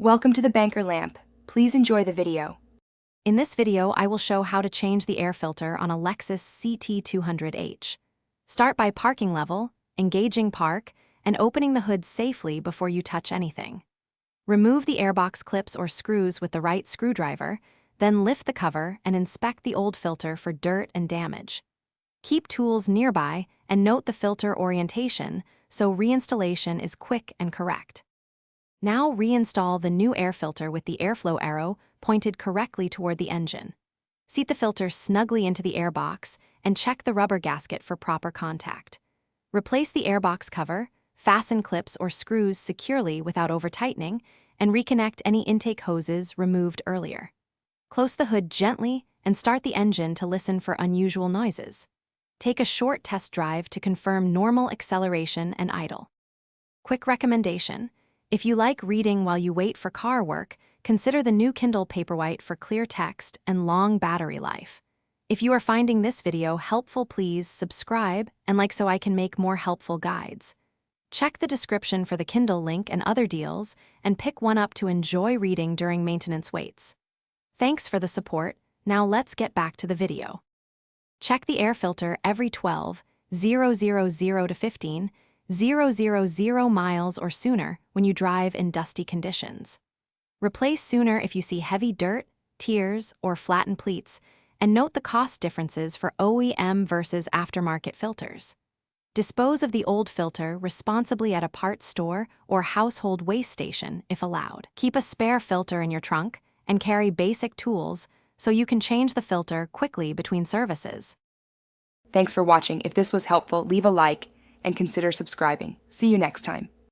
Welcome to the Banker Lamp. Please enjoy the video. In this video, I will show how to change the air filter on a Lexus CT200H. Start by parking level, engaging park, and opening the hood safely before you touch anything. Remove the airbox clips or screws with the right screwdriver, then lift the cover and inspect the old filter for dirt and damage. Keep tools nearby and note the filter orientation so reinstallation is quick and correct. Now reinstall the new air filter with the airflow arrow pointed correctly toward the engine. Seat the filter snugly into the airbox and check the rubber gasket for proper contact. Replace the airbox cover, fasten clips or screws securely without over-tightening, and reconnect any intake hoses removed earlier. Close the hood gently and start the engine to listen for unusual noises. Take a short test drive to confirm normal acceleration and idle. Quick recommendation: if you like reading while you wait for car work, consider the new Kindle Paperwhite for clear text and long battery life. If you are finding this video helpful, please subscribe and like so I can make more helpful guides. Check the description for the Kindle link and other deals, and pick one up to enjoy reading during maintenance waits. Thanks for the support. Now let's get back to the video. Check the air filter every 12,000 to 15,000 miles or sooner when you drive in dusty conditions. Replace sooner if you see heavy dirt, tears, or flattened pleats, and note the cost differences for OEM versus aftermarket filters. Dispose of the old filter responsibly at a parts store or household waste station if allowed. Keep a spare filter in your trunk and carry basic tools so you can change the filter quickly between services. Thanks for watching. If this was helpful, leave a like and consider subscribing. See you next time.